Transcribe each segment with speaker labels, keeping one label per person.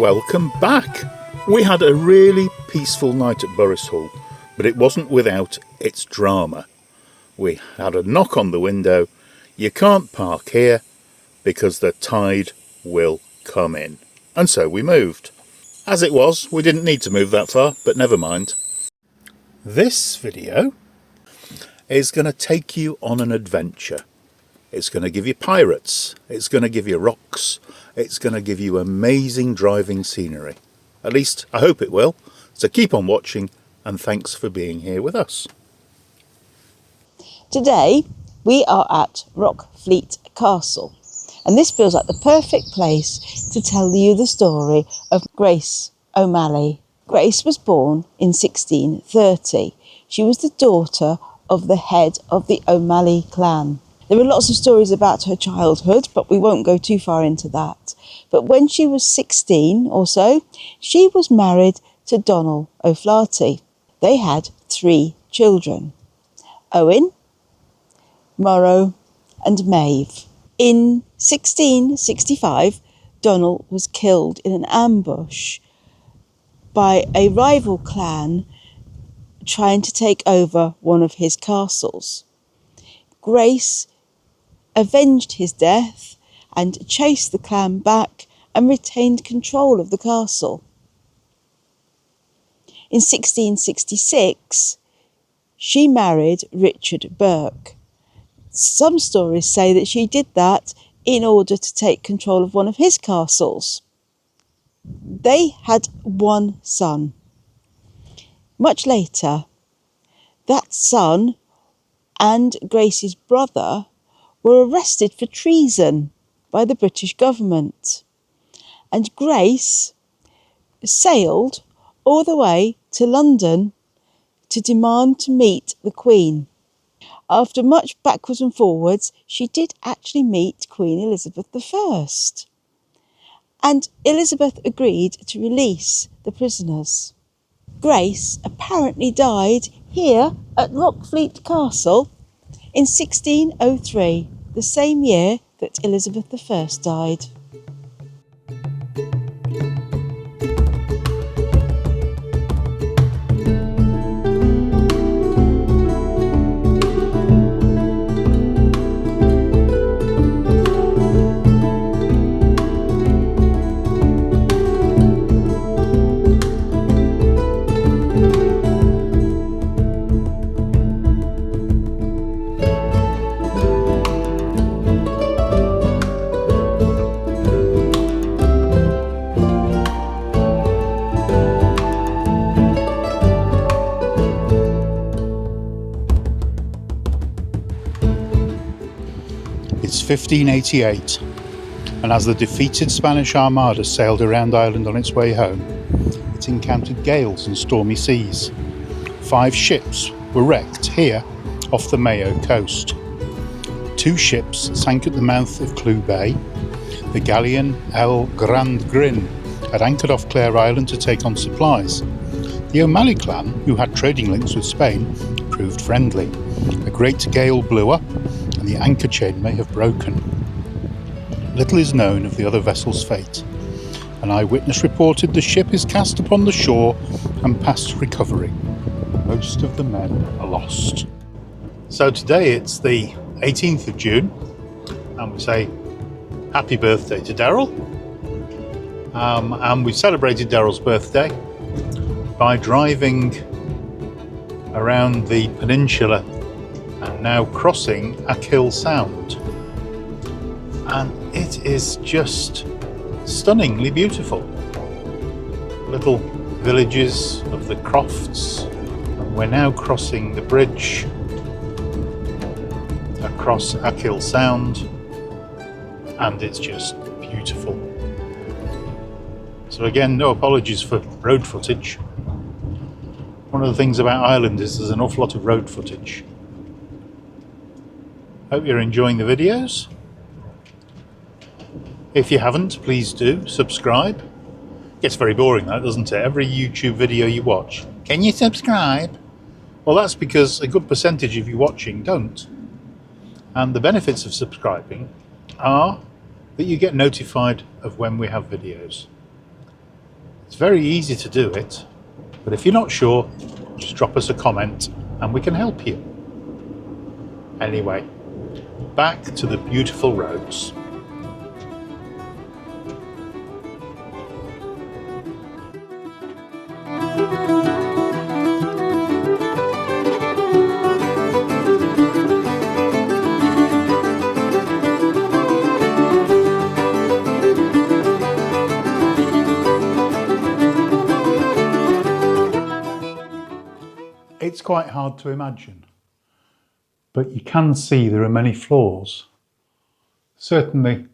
Speaker 1: Welcome back! We had a really peaceful night at Burris Hall, but it wasn't without its drama. We had a knock on the window. You can't park here because the tide will come in. And so we moved. As it was, we didn't need to move that far, but never mind. This video is going to take you on an adventure. It's going to give you pirates, it's going to give you rocks, it's going to give you amazing driving scenery. At least, I hope it will. So keep on watching, and thanks for being here with us.
Speaker 2: Today, we are at Rockfleet Castle, and this feels like the perfect place to tell you the story of Grace O'Malley. Grace was born in 1630. She was the daughter of the head of the O'Malley clan. There are lots of stories about her childhood, but we won't go too far into that. But when she was 16 or so, she was married to Donald O'Flaherty. They had 3 children: Owen, Morrow and Maeve. In 1665, Donald was killed in an ambush by a rival clan trying to take over one of his castles. Grace avenged his death and chased the clan back and retained control of the castle. In 1666, she married Richard Burke. Some stories say that she did that in order to take control of one of his castles. They had one son. Much later, that son and Grace's brother were arrested for treason by the British government. And Grace sailed all the way to London to demand to meet the Queen. After much backwards and forwards, she did actually meet Queen Elizabeth I. And Elizabeth agreed to release the prisoners. Grace apparently died here at Rockfleet Castle in 1603, the same year that Elizabeth I died.
Speaker 1: It's 1588, and as the defeated Spanish Armada sailed around Ireland on its way home, it encountered gales and stormy seas. 5 ships were wrecked here off the Mayo coast. 2 ships sank at the mouth of Clew Bay. The galleon El Grand Grin had anchored off Clare Island to take on supplies. The O'Malley clan, who had trading links with Spain, proved friendly. A great gale blew up, and the anchor chain may have broken. Little is known of the other vessel's fate. An eyewitness reported the ship is cast upon the shore and past recovery. Most of the men are lost. So today it's the 18th of June, and we say happy birthday to Darrelle. And we celebrated Darrelle's birthday by driving around the peninsula and now crossing Achill Sound, and it is just stunningly beautiful. Little villages of the Crofts, and we're now crossing the bridge across Achill Sound, and it's just beautiful. So again, no apologies for road footage. One of the things about Ireland is there's an awful lot of road footage. Hope you're enjoying the videos. If you haven't, please do subscribe. Gets very boring though, doesn't it? Every YouTube video you watch, can you subscribe? Well, that's because a good percentage of you watching don't. And the benefits of subscribing are that you get notified of when we have videos. It's very easy to do it, but if you're not sure, just drop us a comment and we can help you. Anyway, back to the beautiful roads. It's quite hard to imagine, but you can see there are many floors. Certainly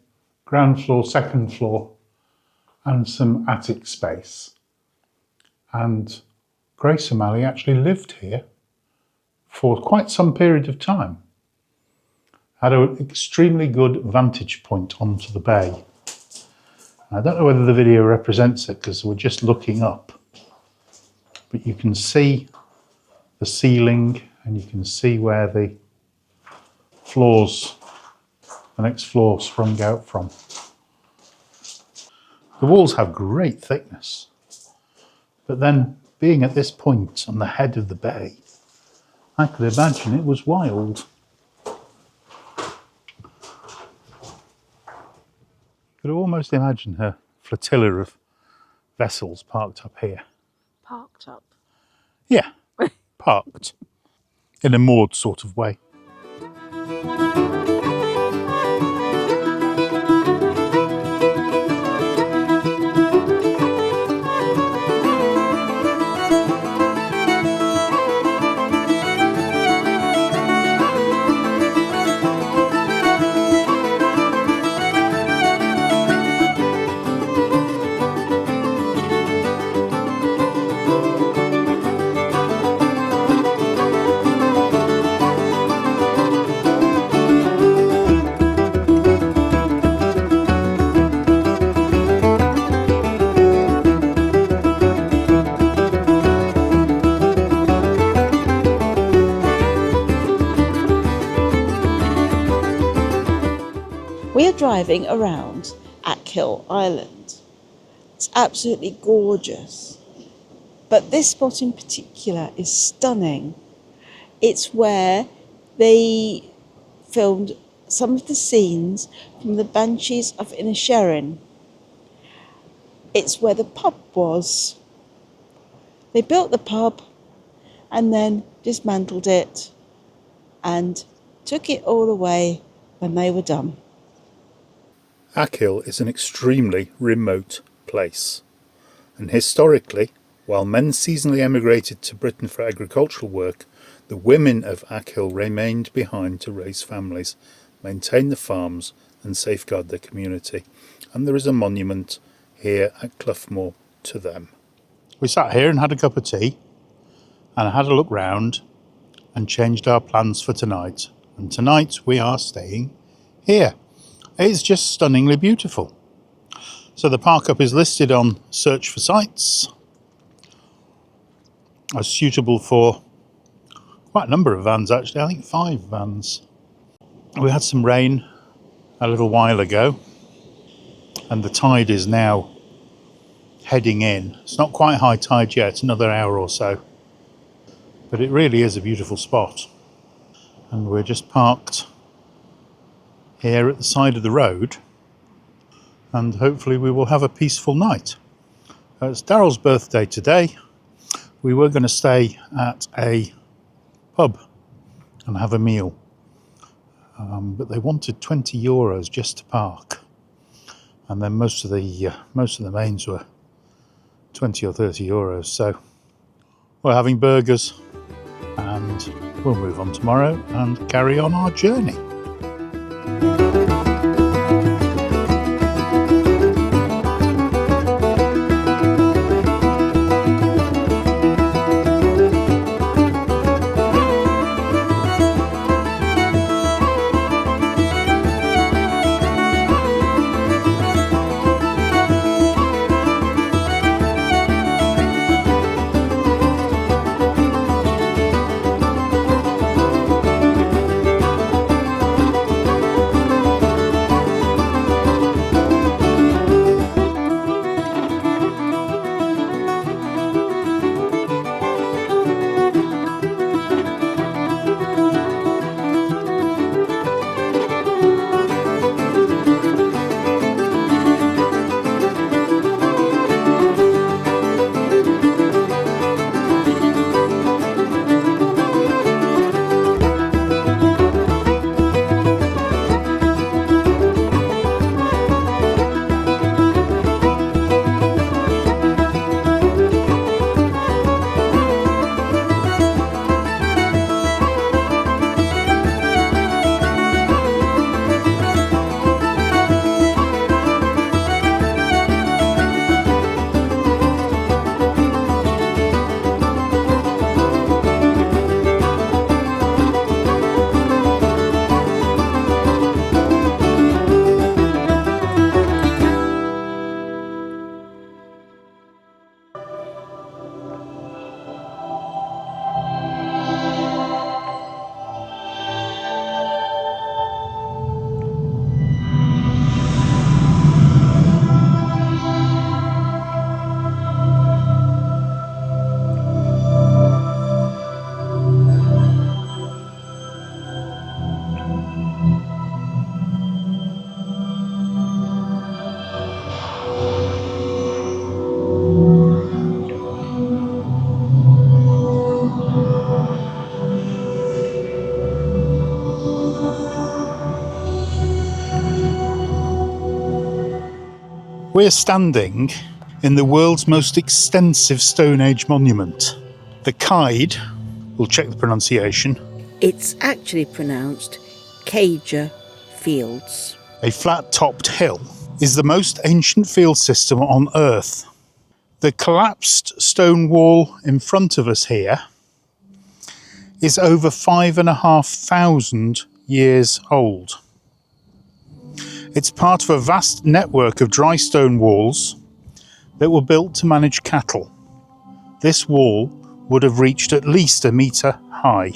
Speaker 1: ground floor, second floor, and some attic space. And Grace O'Malley actually lived here for quite some period of time. Had an extremely good vantage point onto the bay. I don't know whether the video represents it because we're just looking up, but you can see the ceiling and you can see where the floors, the next floor sprung out from. The walls have great thickness, but then being at this point on the head of the bay, I could imagine it was wild. You could almost imagine a flotilla of vessels parked up here.
Speaker 2: Parked up.
Speaker 1: Yeah, parked in a moored sort of way.
Speaker 2: We are driving around Achill Island. It's absolutely gorgeous. But this spot in particular is stunning. It's where they filmed some of the scenes from the Banshees of Inisherin. It's where the pub was. They built the pub and then dismantled it and took it all away when they were done.
Speaker 1: Achill is an extremely remote place, and historically, while men seasonally emigrated to Britain for agricultural work, the women of Achill remained behind to raise families, maintain the farms and safeguard their community, and there is a monument here at Cloughmore to them. We sat here and had a cup of tea, and I had a look round and changed our plans for tonight, and tonight we are staying here. It's just stunningly beautiful. So the park up is listed on Search for Sites as suitable for quite a number of vans actually, I think 5 vans. We had some rain a little while ago and the tide is now heading in. It's not quite high tide yet, another hour or so, but it really is a beautiful spot. And we're just parked here at the side of the road, and hopefully we will have a peaceful night. It's Darrelle's birthday today. We were going to stay at a pub and have a meal, but they wanted €20 just to park, and then most of the mains were 20 or 30 euros. So we're having burgers, and we'll move on tomorrow and carry on our journey. We're standing in the world's most extensive Stone Age monument, the Clyde. We'll check the pronunciation.
Speaker 2: It's actually pronounced Cager Fields.
Speaker 1: A flat-topped hill is the most ancient field system on Earth. The collapsed stone wall in front of us here is over 5,500 years old. It's part of a vast network of dry stone walls that were built to manage cattle. This wall would have reached at least a metre high.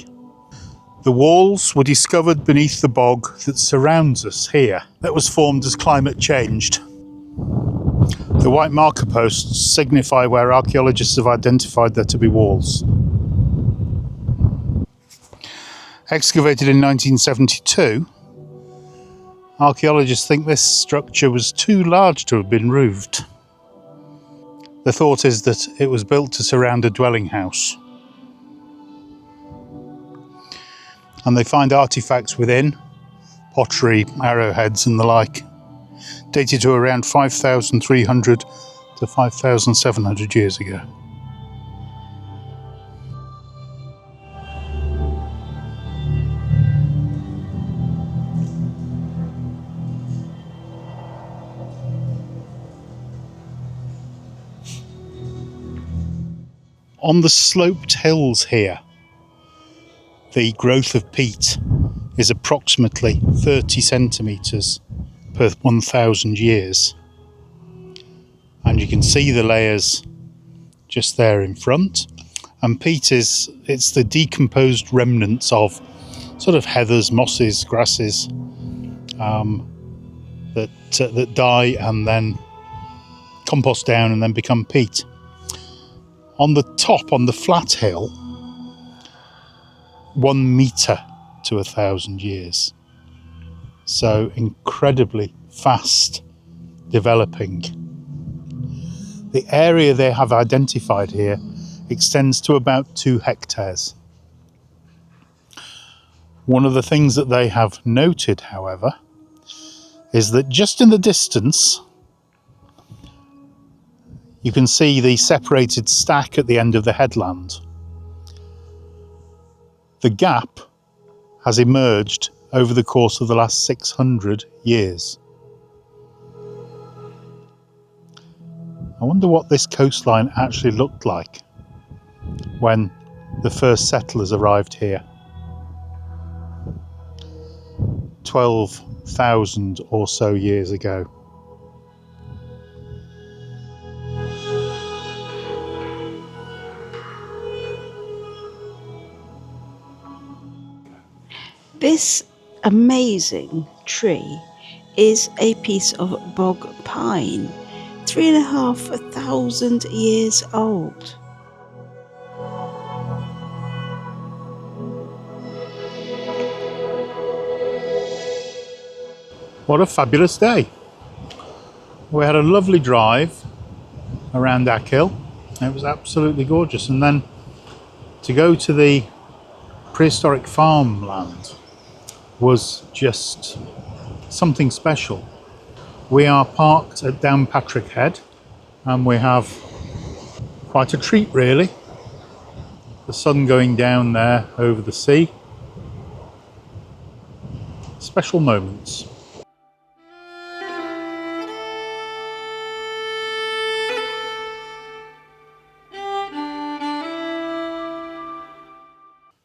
Speaker 1: The walls were discovered beneath the bog that surrounds us here, that was formed as climate changed. The white marker posts signify where archaeologists have identified there to be walls. Excavated in 1972, archaeologists think this structure was too large to have been roofed. The thought is that it was built to surround a dwelling house. And they find artefacts within, pottery, arrowheads and the like, dated to around 5,300 to 5,700 years ago. On the sloped hills here, the growth of peat is approximately 30 centimetres per 1,000 years. And you can see the layers just there in front. And peat it's the decomposed remnants of sort of heathers, mosses, grasses that die and then compost down and then become peat. On the top, on the flat hill, 1 metre to 1,000 years. So incredibly fast developing. The area they have identified here extends to about 2 hectares. One of the things that they have noted, however, is that just in the distance, you can see the separated stack at the end of the headland. The gap has emerged over the course of the last 600 years. I wonder what this coastline actually looked like when the first settlers arrived here. 12,000 or so years ago.
Speaker 2: This amazing tree is a piece of bog pine, 3,500 years old.
Speaker 1: What a fabulous day. We had a lovely drive around Achill. It was absolutely gorgeous. And then to go to the prehistoric farmland was just something special. We are parked at Downpatrick Head and we have quite a treat really. The sun going down there over the sea. Special moments.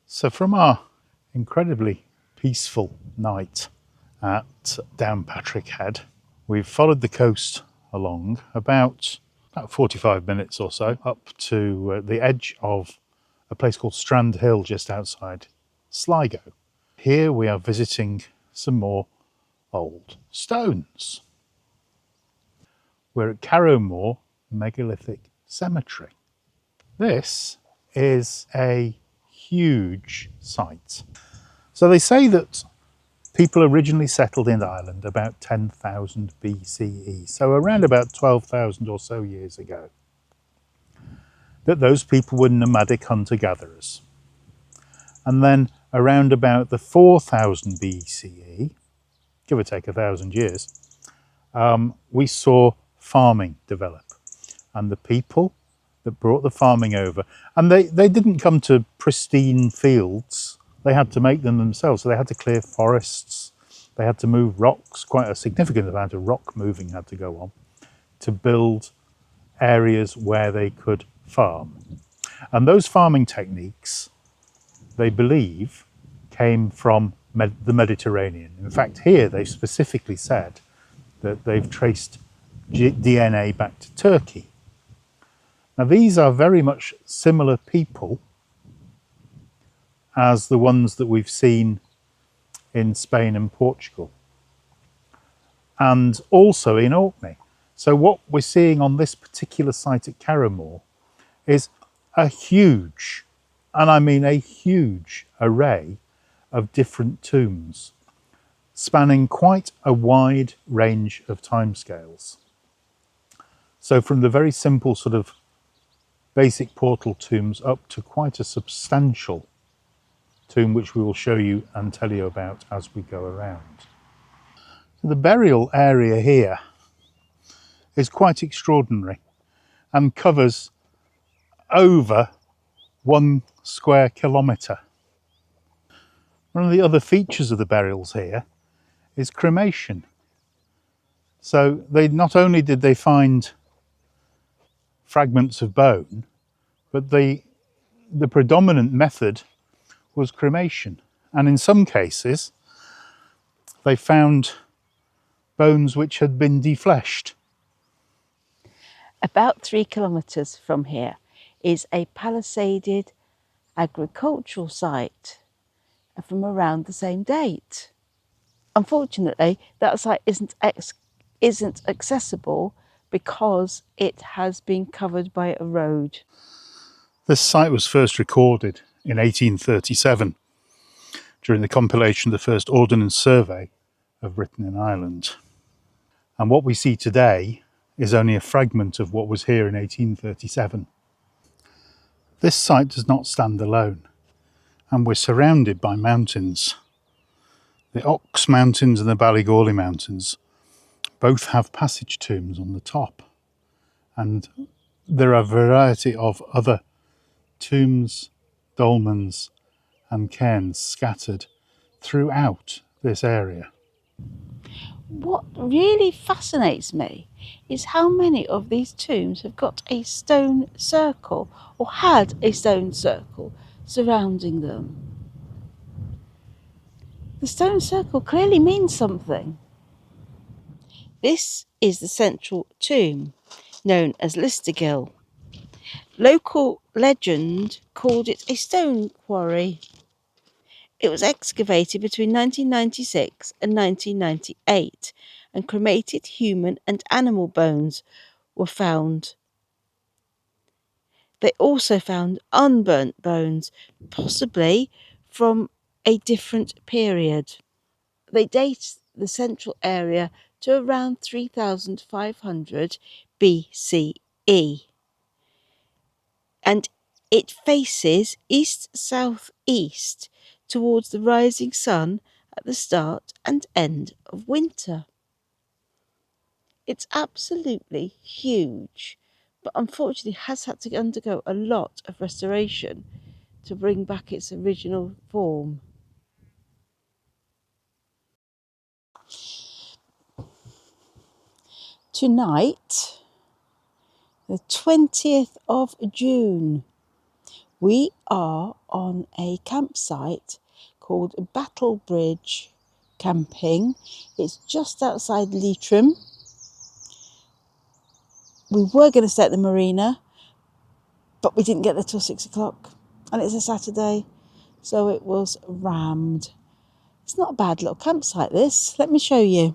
Speaker 1: So from our incredibly peaceful night at Downpatrick Head, we've followed the coast along about 45 minutes or so up to the edge of a place called Strand Hill just outside Sligo. Here we are visiting some more old stones. We're at Carrowmore Megalithic Cemetery. This is a huge site. So they say that people originally settled in Ireland about 10,000 BCE, so around about 12,000 or so years ago, that those people were nomadic hunter-gatherers. And then around about the 4,000 BCE, give or take 1,000 years, we saw farming develop. And the people that brought the farming over, and they didn't come to pristine fields, they had to make them themselves. So they had to clear forests, they had to move rocks, quite a significant amount of rock moving had to go on to build areas where they could farm. And those farming techniques, they believe, came from the Mediterranean. In fact, here they specifically said that they've traced DNA back to Turkey. Now, these are very much similar people as the ones that we've seen in Spain and Portugal, and also in Orkney. So what we're seeing on this particular site at Carramore is a huge, and I mean a huge, array of different tombs, spanning quite a wide range of timescales. So from the very simple sort of basic portal tombs up to quite a substantial tomb, which we will show you and tell you about as we go around. The burial area here is quite extraordinary and covers over 1 square kilometre. One of the other features of the burials here is cremation. So they not only did they find fragments of bone, but the predominant method was cremation. And in some cases, they found bones which had been defleshed.
Speaker 2: About 3 kilometres from here is a palisaded agricultural site from around the same date. Unfortunately, that site isn't accessible because it has been covered by a road.
Speaker 1: This site was first recorded in 1837 during the compilation of the first Ordnance Survey of Britain and Ireland. And what we see today is only a fragment of what was here in 1837. This site does not stand alone, and we're surrounded by mountains. The Ox Mountains and the Ballygawley Mountains both have passage tombs on the top, and there are a variety of other tombs, dolmens and cairns scattered throughout this area.
Speaker 2: What really fascinates me is how many of these tombs have got a stone circle or had a stone circle surrounding them. The stone circle clearly means something. This is the central tomb, known as Listergill. Local legend called it a stone quarry. It was excavated between 1996 and 1998, and cremated human and animal bones were found. They also found unburnt bones, possibly from a different period. They date the central area to around 3500 BCE. And it faces east-southeast towards the rising sun at the start and end of winter. It's absolutely huge, but unfortunately has had to undergo a lot of restoration to bring back its original form. Tonight, the 20th of June, we are on a campsite called Battlebridge Camping. It's just outside Leitrim. We were going to stay at the marina, but we didn't get there till 6 o'clock, and it's a Saturday, so it was rammed. It's not a bad little campsite, this. Let me show you.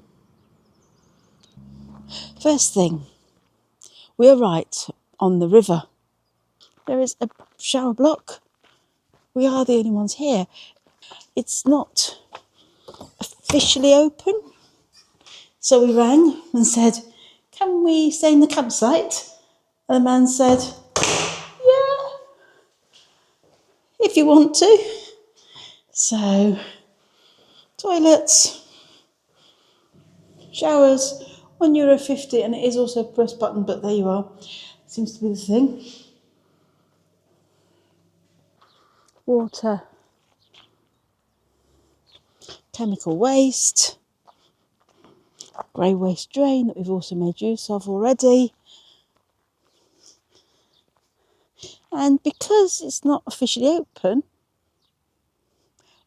Speaker 2: First thing, we're right on the river. There is a shower block. We are the only ones here. It's not officially open, so we rang and said, can we stay in the campsite? And the man said, yeah, if you want to. So, toilets, showers, €1.50, and it is also a press button, but there you are. Seems to be the thing. Water, chemical waste, grey waste drain that we've also made use of already. And because it's not officially open,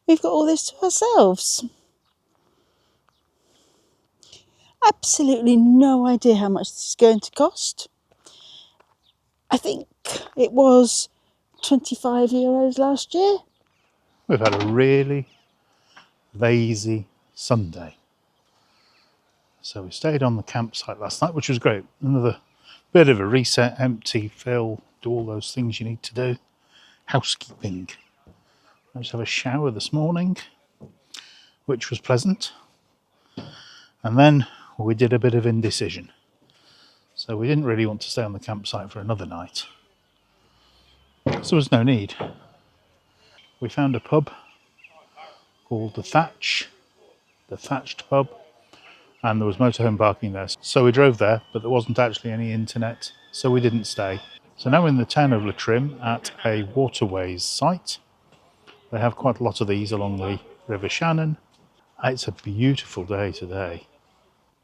Speaker 2: we've got all this to ourselves. Absolutely no idea how much this is going to cost. I think it was €25 last year.
Speaker 1: We've had a really lazy Sunday. So we stayed on the campsite last night, which was great. Another bit of a reset, empty, fill, do all those things you need to do. Housekeeping. I just have a shower this morning, which was pleasant. And then we did a bit of indecision. So we didn't really want to stay on the campsite for another night. So there was no need. We found a pub called the Thatched Pub, and there was motorhome parking there. So we drove there, but there wasn't actually any internet, so we didn't stay. So now we're in the town of Leitrim at a waterways site. They have quite a lot of these along the River Shannon. It's a beautiful day today.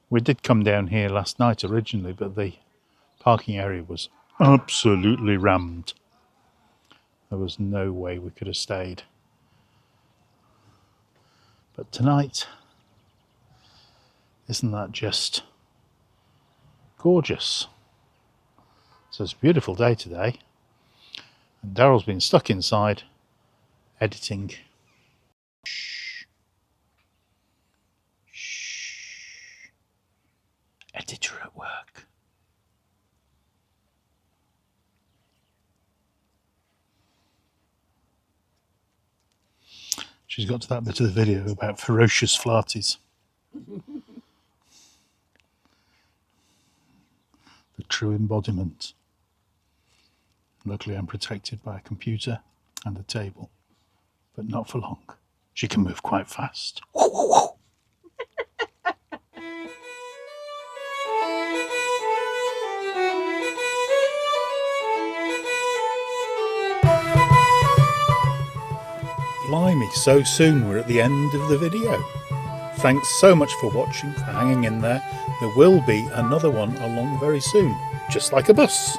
Speaker 1: We did come down here last night originally, but the parking area was absolutely rammed. There was no way we could have stayed. But tonight, isn't that just gorgeous? So it's a beautiful day today. And Darrelle's been stuck inside editing. Shh. Shh. Editor at work. She's got to that bit of the video about ferocious flarties. The true embodiment. Luckily I'm protected by a computer and a table, but not for long. She can move quite fast. Blimey, so soon we're at the end of the video. Thanks so much for watching, for hanging in there. There will be another one along very soon, just like a bus.